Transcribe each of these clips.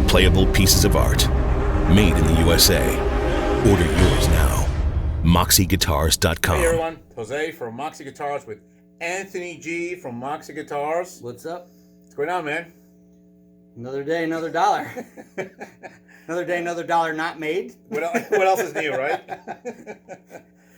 playable pieces of art. Made in the USA. Order yours now. MoxieGuitars.com. Hey everyone, Jose from Moxie Guitars with Anthony G from Moxie Guitars. What's up? What's going on, man? Another day, another dollar. Another day, another dollar not made. What else is new, right?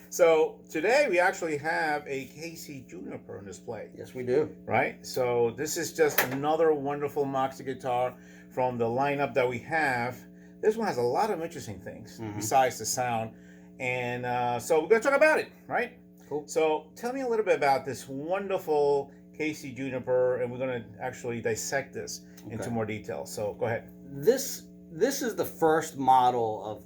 So today we actually have a KC Juniper on display. Yes, we do. Right? So this is just another wonderful Moxie guitar from the lineup that we have. This one has a lot of interesting things besides the sound. And so we're going to talk about it, right? Cool. So tell me a little bit about this wonderful KC Juniper, and we're going to actually dissect this into more detail. So go ahead. This is the first model of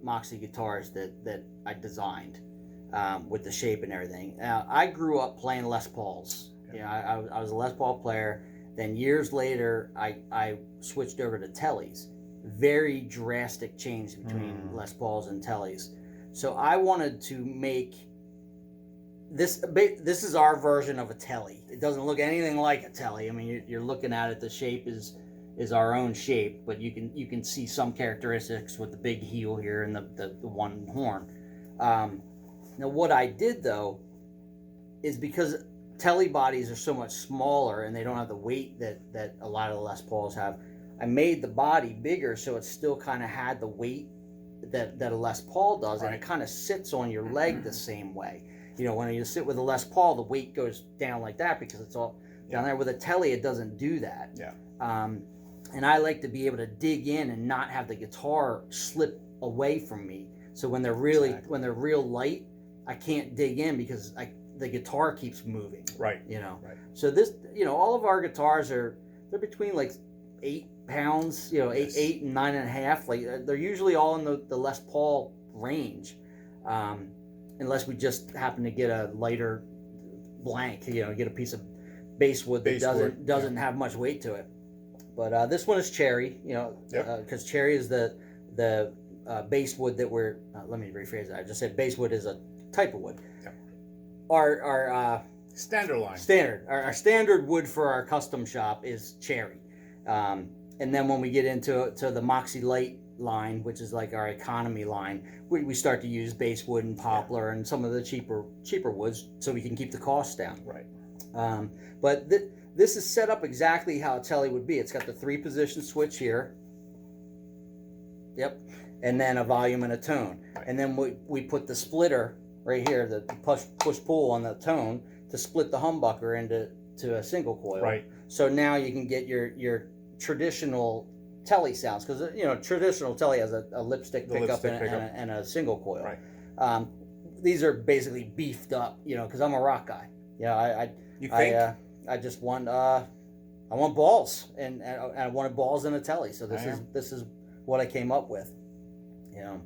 Moxie guitars that I designed with the shape and everything. I grew up playing Les Pauls. You know, I was a Les Paul player. Then years later, I switched over to Tellys. Very drastic change between Les Pauls and Tellys. So I wanted to make this. This is our version of a Telly. It doesn't look anything like a Telly. I mean, you're looking at it. The shape is our own shape, but you can see some characteristics with the big heel here and the one horn. Now what I did though is because Telly bodies are so much smaller and they don't have the weight that a lot of the Les Pauls have, I made the body bigger so it still kind of had the weight that a Les Paul does, and it kind of sits on your leg the same way. You know, when you sit with a Les Paul, the weight goes down like that because it's all down there. With a Telly, it doesn't do that. Yeah. And I like to be able to dig in and not have the guitar slip away from me. So when they're real light, I can't dig in because the guitar keeps moving. Right. You know. Right. So this, you know, all of our guitars they're between like 8 pounds, you know, eight and 9.5. Like they're usually all in the Les Paul range, unless we just happen to get a lighter blank. You know, get a piece of basswood that doesn't have much weight to it. But this one is cherry, you know, because cherry is the basswood that we're. Let me rephrase that. I just said basswood is a type of wood. Yep. Our standard line. Our standard wood for our custom shop is cherry, and then when we get into the Moxie Light line, which is like our economy line, we start to use basswood and poplar and some of the cheaper woods so we can keep the costs down. Right. But this is set up exactly how a Telly would be. It's got the 3-position switch here. Yep. And then a volume and a tone. Right. And then we put the splitter right here, the push-pull on the tone to split the humbucker into a single coil. Right. So now you can get your traditional Telly sounds, because you know traditional Telly has a lipstick pickup and a single coil. Right. These are basically beefed up, you know, because I'm a rock guy. Yeah, I just want I want balls, and I wanted balls in a Telly. So this is what I came up with. You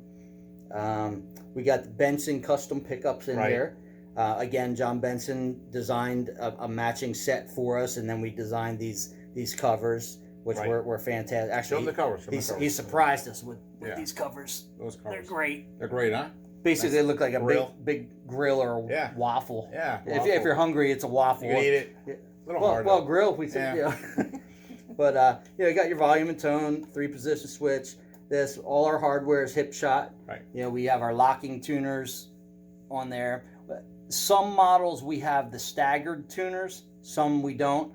know, we got the Benson custom pickups in there. Again, John Benson designed a matching set for us, and then we designed these covers, which were fantastic. Actually, the covers. He surprised us with these covers. Those covers. They're great. They're great, huh? Basically, they look like a big grill or a waffle. Yeah. If you're hungry, it's a waffle. You can eat it. A little hard. Well, grill if we said, yeah. But you got your volume and tone, 3-position switch. All our hardware is hip shot. Right. You know, we have our locking tuners on there. Some models we have the staggered tuners. Some we don't.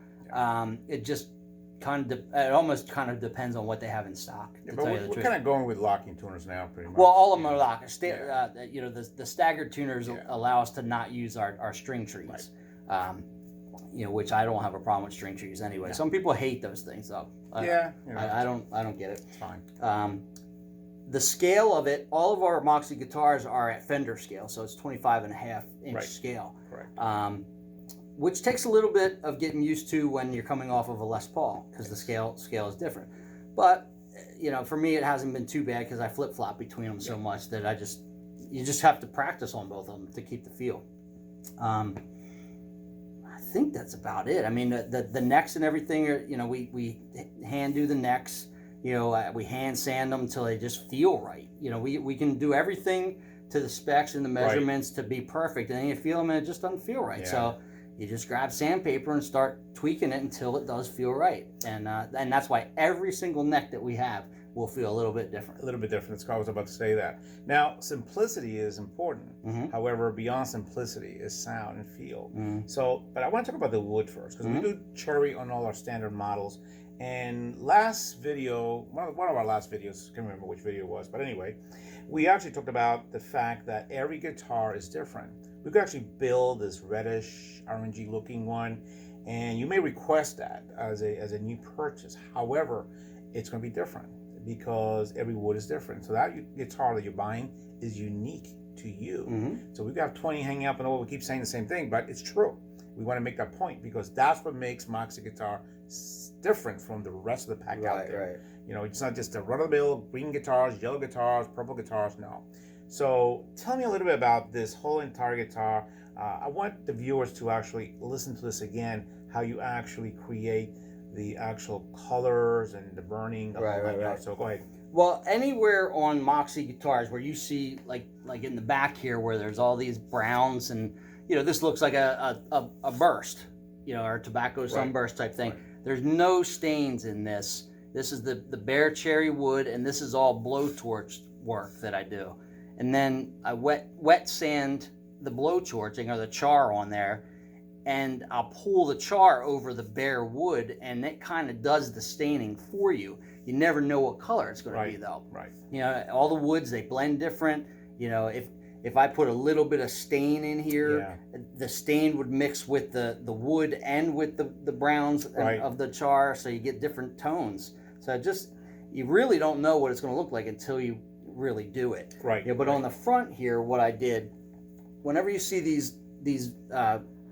It just it almost kind of depends on what they have in stock. Yeah, but we're kind of going with locking tuners now, pretty much. Well, all of them are locked. You know, the staggered tuners allow us to not use our string trees. Right. You know, which I don't have a problem with string trees anyway. Some people hate those things, though. I don't get it. It's fine. The scale of it, all of our Moxie guitars are at Fender scale, so it's 25.5-inch scale. Correct. Which takes a little bit of getting used to when you're coming off of a Les Paul, because the scale is different. But you know, for me, it hasn't been too bad because I flip-flop between them so much that you just have to practice on both of them to keep the feel. I think that's about it. I mean, the necks and everything are, you know, we hand do the necks. You know, we hand sand them until they just feel right. You know, we can do everything to the specs and the measurements to be perfect, and then you feel them and it just doesn't feel right. So you just grab sandpaper and start tweaking it until it does feel right. And that's why every single neck that we have will feel a little bit different. A little bit different. I was about to say that. Now, simplicity is important. However, beyond simplicity is sound and feel. So, but I want to talk about the wood first, because we do cherry on all our standard models. And last video, one of our last videos, I can't remember which video it was, but anyway, we actually talked about the fact that every guitar is different. We could actually build this reddish, orangey looking one, and you may request that as a new purchase. However, it's going to be different because every wood is different. So that guitar that you're buying is unique to you. So we've got 20 hanging up, and we keep saying the same thing, but it's true. We want to make that point because that's what makes Moxie guitar different from the rest of the pack out there. You know, it's not just the run-of-the-mill green guitars, yellow guitars, purple guitars. No. So tell me a little bit about this whole entire guitar. I want the viewers to actually listen to this again, how you actually create the actual colors and the burning. Right. So go ahead. Well, anywhere on Moxie guitars where you see like in the back here where there's all these browns and, you know, this looks like a burst, you know, or tobacco sunburst type thing. There's no stains in this. This is the bare cherry wood, and this is all blowtorch work that I do. And then I wet sand the blowtorching or the char on there, and I'll pull the char over the bare wood, and it kind of does the staining for you. You never know what color it's going to be, though. You know, all the woods, they blend different. You know, if I put a little bit of stain in here, the stain would mix with the wood and with the browns of the char, so you get different tones. So you really don't know what it's going to look like until you really do it. Yeah, but on the front here, what I did, whenever you see these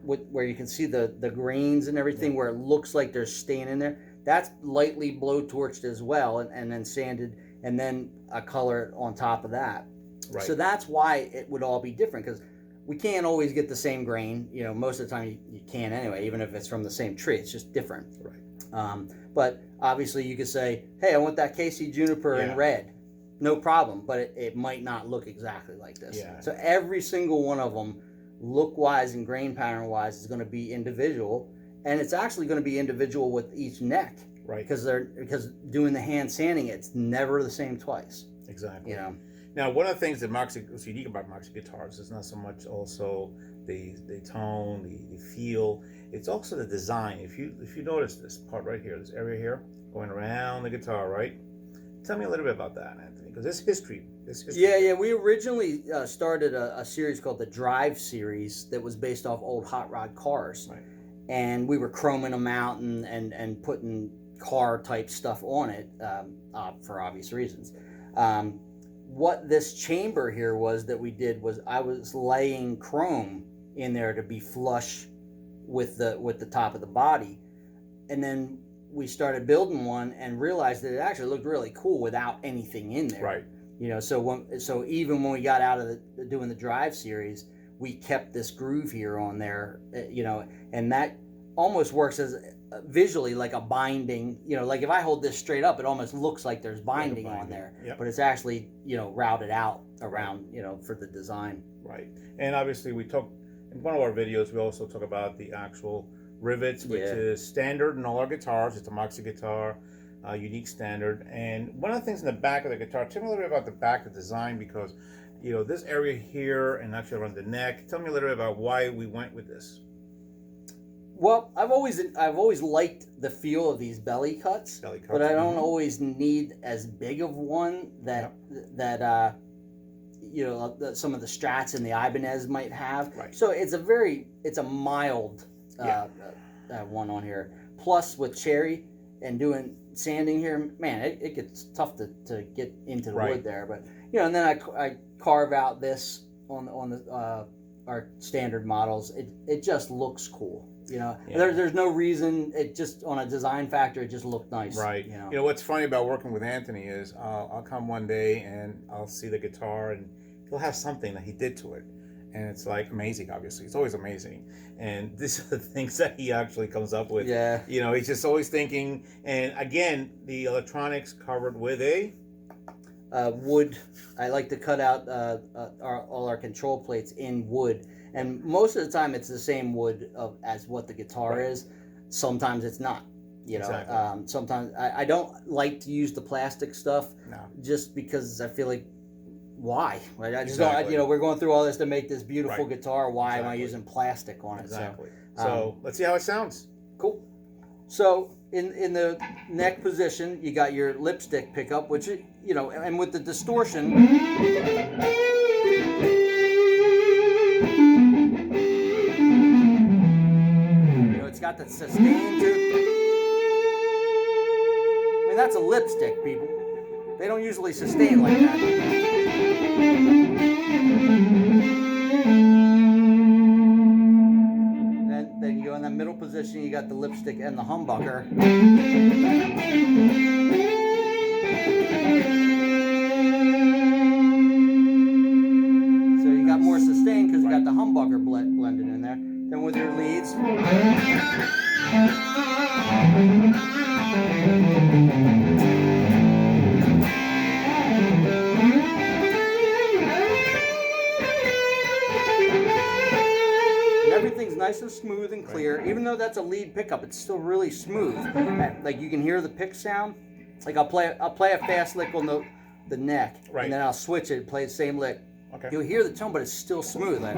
where you can see the grains and everything, where it looks like there's stain in there, that's lightly blowtorched as well, and then sanded, and then a color on top of that. So that's why it would all be different, because we can't always get the same grain. You know, most of the time you can anyway, even if it's from the same tree. It's just different. But obviously you could say, hey, I want that KC Juniper in red. No problem, but it might not look exactly like this. So every single one of them, look-wise and grain pattern-wise, is going to be individual, and it's actually going to be individual with each neck. Because doing the hand sanding, it's never the same twice. Exactly. You know. Now, one of the things that what's unique about Moxie guitars is not so much also the tone, the feel. It's also the design. If you notice this part right here, this area here, going around the guitar, right? Tell me a little bit about that, Anthony, because this history. Yeah. We originally started a series called the Drive series that was based off old hot rod cars, and we were chroming them out and putting car type stuff on it for obvious reasons. What this chamber here was that we did was I was laying chrome in there to be flush with the top of the body, and then we started building one and realized that it actually looked really cool without anything in there. You know, so even when we got out of doing the Drive series, we kept this groove here on there, you know, and that almost works as visually like a binding. You know, like if I hold this straight up, it almost looks like there's binding on there, but it's actually, you know, routed out around, you know, for the design. And obviously we talk in one of our videos, we also talk about the actual rivets, which is standard in all our guitars. It's a Moxie guitar, unique standard. And one of the things in the back of the guitar, tell me a little bit about the back of the design, because, you know, this area here and actually around the neck, tell me a little bit about why we went with this. Well, I've always liked the feel of these belly cuts, but I don't always need as big of one that you know, some of the Strats and the Ibanez might have. So it's a mild one on here. Plus with cherry and doing sanding here, man, it gets tough to get into the wood there. But you know, and then I carve out this on the our standard models. It just looks cool. You know, there's no reason. It just, on a design factor, it just looked nice. You know, what's funny about working with Anthony is I'll come one day and I'll see the guitar and he'll have something that he did to it, and it's like amazing. Obviously, it's always amazing. And these are the things that he actually comes up with. You know, he's just always thinking. And again, the electronics covered with a wood. I like to cut out all our control plates in wood. And most of the time, it's the same wood as what the guitar is. Sometimes it's not. You know, Exactly. sometimes I don't like to use the plastic stuff, just because I feel like, why? Right? I just don't. You know, we're going through all this to make this beautiful guitar. Why am I using plastic on it? Exactly. So let's see how it sounds. Cool. So in the neck position, you got your lipstick pickup, which, you know, and with the distortion, you know, it's got the sustain too. I mean, that's a lipstick, people. They don't usually sustain like that. Then you go in that middle position, you got the lipstick and the humbucker. So you got more sustain because you got the humbucker blended in there. Then with your leads. Everything's nice and smooth and clear. Even though that's a lead pickup, it's still really smooth. Like, you can hear the pick sound. Like, I'll play a fast lick on the neck, and then I'll switch it and play the same lick. Okay. You'll hear the tone, but it's still smooth. Like,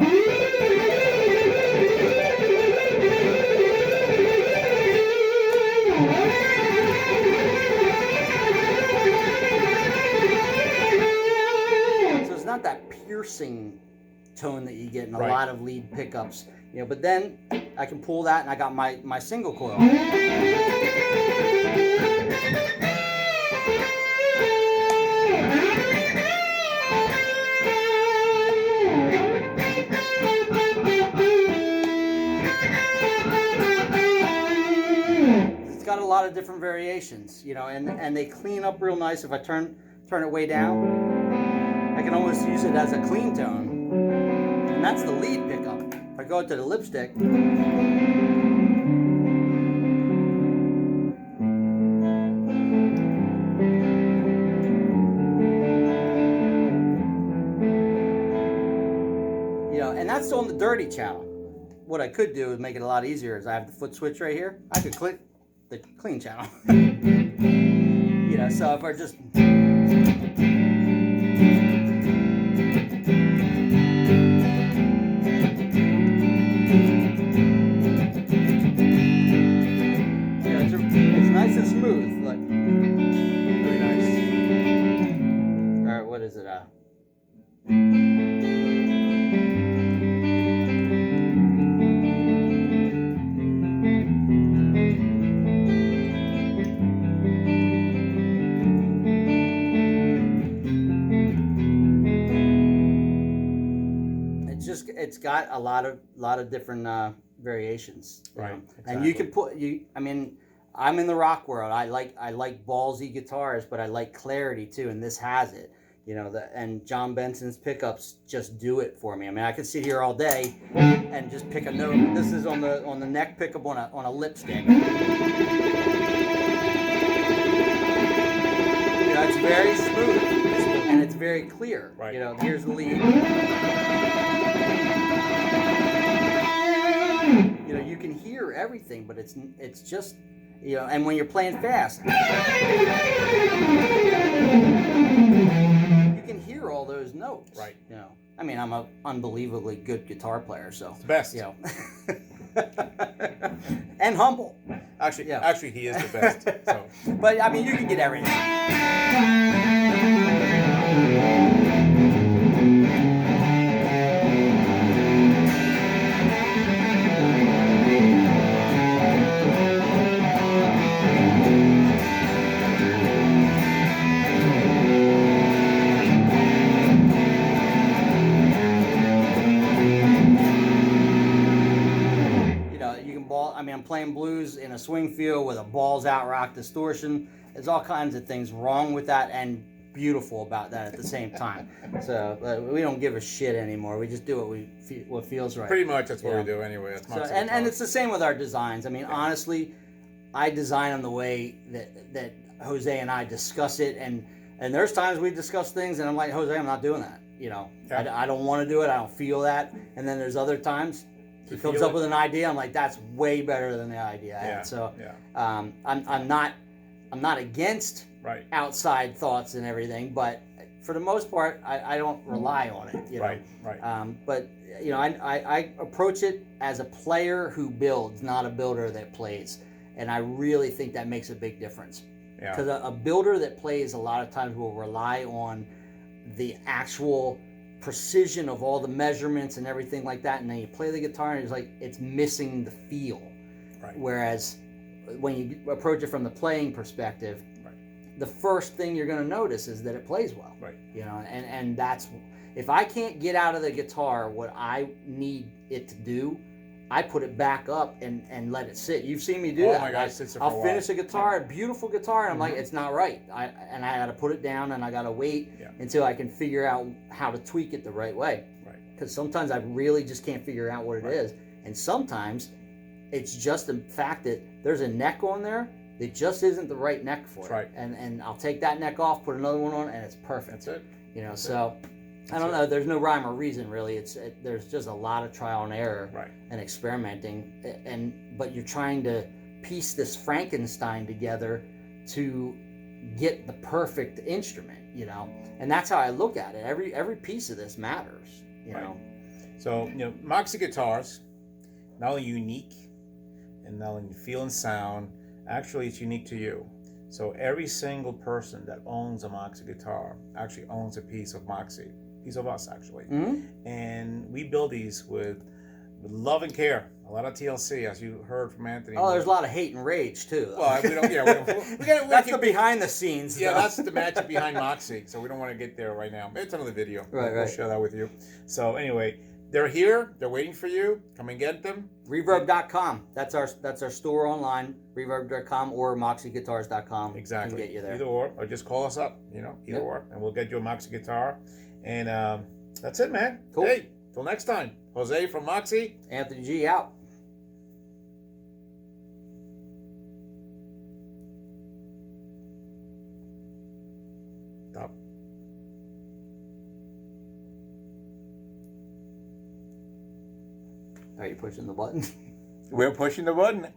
so it's not that piercing tone that you get in a lot of lead pickups, you know. But then I can pull that, and I got my single coil. It's got a lot of different variations, you know, and they clean up real nice. If I turn it way down, I can almost use it as a clean tone. And that's the lead pickup. If I go to the lipstick, you know, and that's on the dirty channel. What I could do is make it a lot easier is I have the foot switch right here. I could click the clean channel. You know, so if I just... Nice and smooth, like very nice. All right, what is it? It's got a lot of different variations, right? Exactly. And you can I mean, I'm in the rock world. I like ballsy guitars, but I like clarity too, and this has it. You know, and John Benson's pickups just do it for me. I mean, I could sit here all day and just pick a note. This is on the neck pickup on a lipstick. You know, it's very smooth and it's very clear. Right. You know, here's the lead. You know, you can hear everything, but it's just, you know, and when you're playing fast, you can hear all those notes. Right. You know, I mean, I'm an unbelievably good guitar player, so it's the best. You know, and humble. Actually, he is the best. So, but I mean, you can get everything. I mean, I'm playing blues in a swing field with a balls out rock distortion. There's all kinds of things wrong with that and beautiful about that at the same time. So we don't give a shit anymore. We just do what feels right. Pretty much that's what we do anyway. That's and it's the same with our designs. I mean, honestly, I design them the way that Jose and I discuss it, and there's times we discuss things and I'm like, Jose, I'm not doing that. you know, Yeah. I don't want to do it. I don't feel that. And then there's other times he You comes feel up it. with an idea. I'm like, that's way better than the idea I Yeah, had. So yeah. I'm not against Right. outside thoughts and everything, but for the most part, I don't rely on it. You know? Right. But you know, I approach it as a player who builds, not a builder that plays, and I really think that makes a big difference. Yeah. Because a builder that plays a lot of times will rely on the actual precision of all the measurements and everything like that, and then you play the guitar and it's like it's missing the feel. Right. Whereas when you approach it from the playing perspective, Right. the first thing you're going to notice is that it plays well. Right. You know, and that's, if I can't get out of the guitar what I need it to do, I put it back up and let it sit. You've seen me do that. Oh my God, it sits there for I'll a while. finish a guitar, a beautiful guitar, and I'm like, Mhm. it's not right. I got to put it down and I got to wait Yeah. until I can figure out how to tweak it the right way. Right. Because sometimes I really just can't figure out what it Right. is, and sometimes it's just the fact that there's a neck on there that just isn't the right neck for That's it. right. And I'll take that neck off, put another one on, and it's perfect. That's it. You know, That's so I don't know. There's no rhyme or reason really. There's just a lot of trial and error Right. and experimenting, but you're trying to piece this Frankenstein together to get the perfect instrument. You know, and that's how I look at it. Every piece of this matters. You Right. know. So, you know, Moxie guitars, not only unique and not only feel and sound, actually it's unique to you. So every single person that owns a Moxie guitar actually owns a piece of Moxie, piece of us actually. Mm-hmm. And we build these with love and care. A lot of TLC, as you heard from Anthony. Oh, there's a lot of hate and rage too. Well, we don't. Yeah, That's the behind the scenes. Yeah, though. that's the magic behind Moxie. So we don't want to get there right now. Maybe it's another video. Right, We'll right. share that with you. So anyway, they're here. They're waiting for you. Come and get them. Reverb.com. That's our store online. Reverb.com or MoxieGuitars.com. Exactly. Can get you there. Either or just call us up. You know, either Yep. or, and we'll get you a Moxie guitar. And that's it, man. Cool. Hey, till next time. Jose from Moxie. Anthony G out. Stop. Are you pushing the button? We're pushing the button.